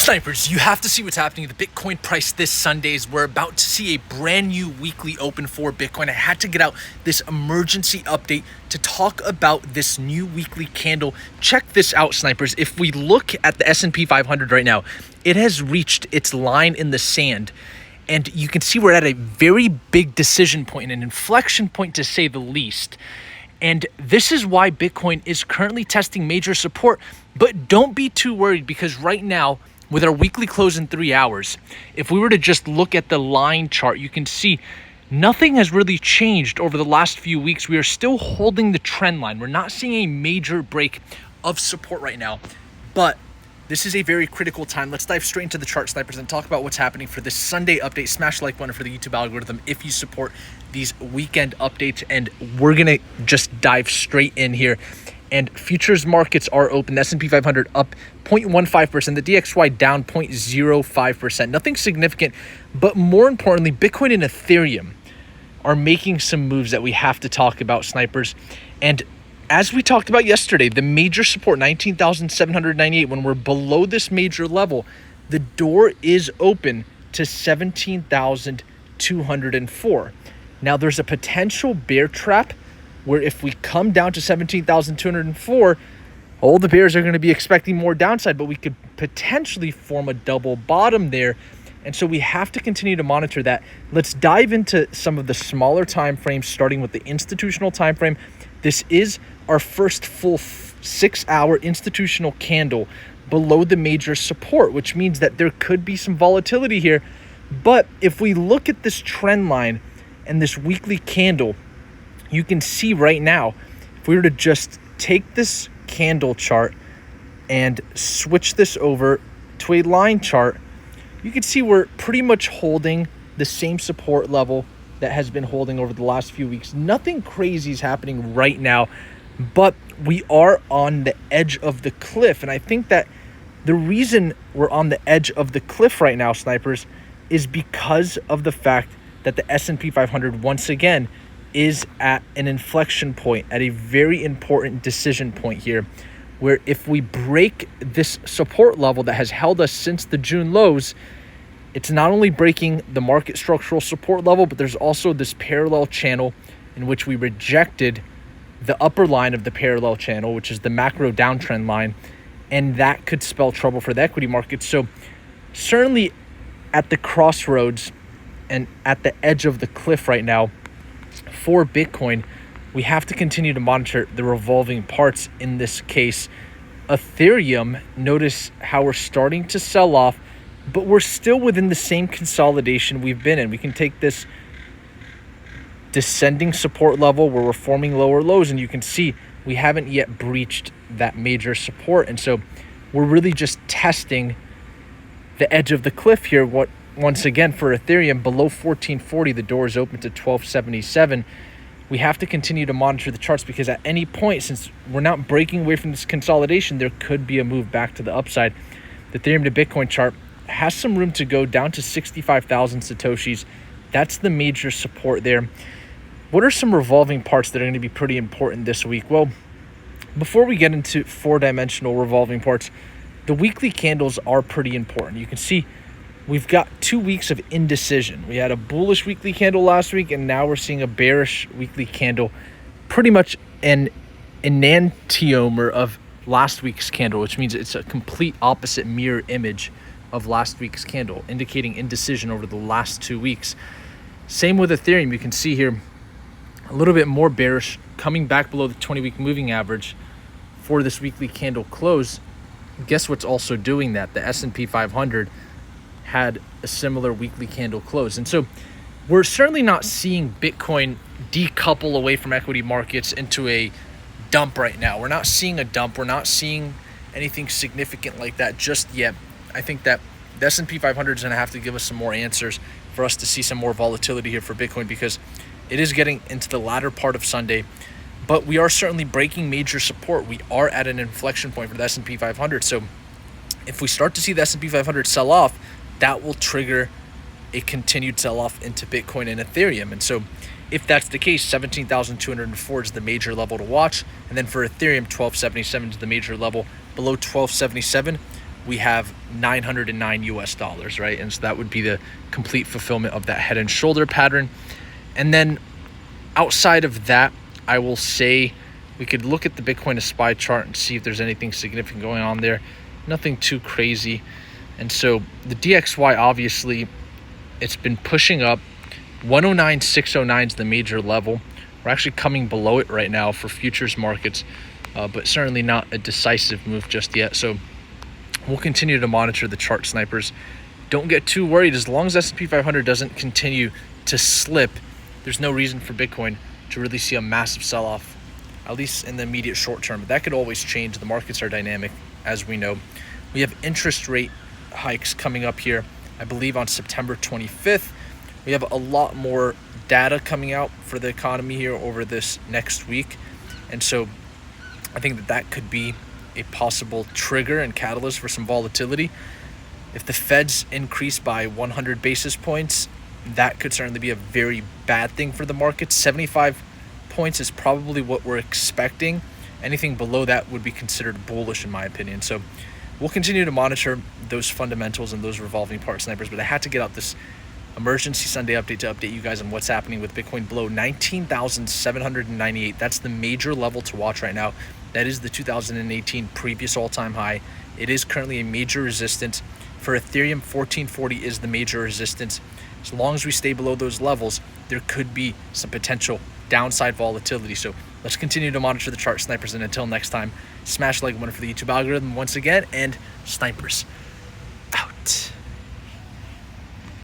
Snipers, you have to see what's happening to the Bitcoin price this Sunday. We're about to see a brand new weekly open for Bitcoin. I had to get out this emergency update to talk about this new weekly candle. Check this out, Snipers. If we look at the S&P 500 right now, it has reached its line in the sand. And you can see we're at a very big decision point, an inflection point to say the least. And this is why Bitcoin is currently testing major support. But don't be too worried, because right now, with our weekly close in 3 hours, if we were to just look at the line chart, you can see nothing has really changed over the last few weeks. We are still holding the trend line. We're not seeing a major break of support right now, but this is a very critical time. Let's dive straight into the chart, Snipers, and talk about what's happening for this Sunday update. Smash the like button for the YouTube algorithm if you support these weekend updates, and we're gonna just dive straight in here. And futures markets are open. The S&P 500 up 0.15%. The DXY down 0.05%. Nothing significant, but more importantly, Bitcoin and Ethereum are making some moves that we have to talk about, Snipers. And as we talked about yesterday, the major support, 19,798, when we're below this major level, the door is open to 17,204. Now, there's a potential bear trap where if we come down to 17,204, all the bears are going to be expecting more downside, but we could potentially form a double bottom there. And so we have to continue to monitor that. Let's dive into some of the smaller time frames, starting with the institutional time frame. This is our first full 6-hour institutional candle below the major support, which means that there could be some volatility here. But if we look at this trend line and this weekly candle, you can see right now, if we were to just take this candle chart and switch this over to a line chart, you can see we're pretty much holding the same support level that has been holding over the last few weeks. Nothing crazy is happening right now, but we are on the edge of the cliff. And I think that the reason we're on the edge of the cliff right now, Snipers, is because of the fact that the S&P 500 once again is at an inflection point, at a very important decision point here, where if we break this support level that has held us since the June lows, it's not only breaking the market structural support level, but there's also this parallel channel in which we rejected the upper line of the parallel channel, which is the macro downtrend line, and that could spell trouble for the equity market. So certainly at the crossroads and at the edge of the cliff right now, for Bitcoin, we have to continue to monitor the revolving parts. In this case, Ethereum, notice how we're starting to sell off, but we're still within the same consolidation we've been in. We can take this descending support level where we're forming lower lows, and you can see we haven't yet breached that major support. And so we're really just testing the edge of the cliff here. Once again, for Ethereum, below 1440, the door is open to 1277. We have to continue to monitor the charts, because at any point, since we're not breaking away from this consolidation, there could be a move back to the upside. The Ethereum to Bitcoin chart has some room to go down to 65,000 Satoshis. That's the major support there. What are some revolving parts that are going to be pretty important this week? Well, before we get into 4-dimensional revolving parts, the weekly candles are pretty important. You can see we've got 2 weeks of indecision. We had a bullish weekly candle last week, and now we're seeing a bearish weekly candle, pretty much an enantiomer of last week's candle, which means it's a complete opposite mirror image of last week's candle, indicating indecision over the last 2 weeks. Same with Ethereum. You can see here a little bit more bearish, coming back below the 20-week moving average for this weekly candle close. Guess what's also doing that? The S&P 500 had a similar weekly candle close. And so we're certainly not seeing Bitcoin decouple away from equity markets into a dump right now. We're not seeing a dump. We're not seeing anything significant like that just yet. I think that the S&P 500 is going to have to give us some more answers for us to see some more volatility here for Bitcoin, because it is getting into the latter part of Sunday. But we are certainly breaking major support. We are at an inflection point for the S&P 500. So if we start to see the S&P 500 sell off, that will trigger a continued sell-off into Bitcoin and Ethereum. And so if that's the case, 17,204 is the major level to watch. And then for Ethereum, 1277 is the major level. Below 1277, we have 909 US dollars, right? And so that would be the complete fulfillment of that head and shoulder pattern. And then outside of that, I will say we could look at the Bitcoin to SPY chart and see if there's anything significant going on there. Nothing too crazy. And so the DXY, obviously, it's been pushing up. 109.609 is the major level. We're actually coming below it right now for futures markets, but certainly not a decisive move just yet. So we'll continue to monitor the chart, snipers. Don't get too worried. As long as S&P 500 doesn't continue to slip, there's no reason for Bitcoin to really see a massive sell-off, at least in the immediate short term. But that could always change. The markets are dynamic, as we know. We have interest rate hikes coming up here, I believe on September 25th. We have a lot more data coming out for the economy here over this next week. And so I think that that could be a possible trigger and catalyst for some volatility. If the Feds increase by 100 basis points, that could certainly be a very bad thing for the market. 75 points is probably what we're expecting. Anything below that would be considered bullish, in my opinion. So we'll continue to monitor those fundamentals and those revolving part, snipers. But I had to get out this emergency Sunday update to update you guys on what's happening with Bitcoin below 19,798. That's the major level to watch right now. That is the 2018 previous all-time high. It is currently a major resistance. For Ethereum, 1440 is the major resistance. As long as we stay below those levels, there could be some potential downside volatility. So let's continue to monitor the chart, snipers. And until next time, smash like button for the YouTube algorithm once again, and snipers.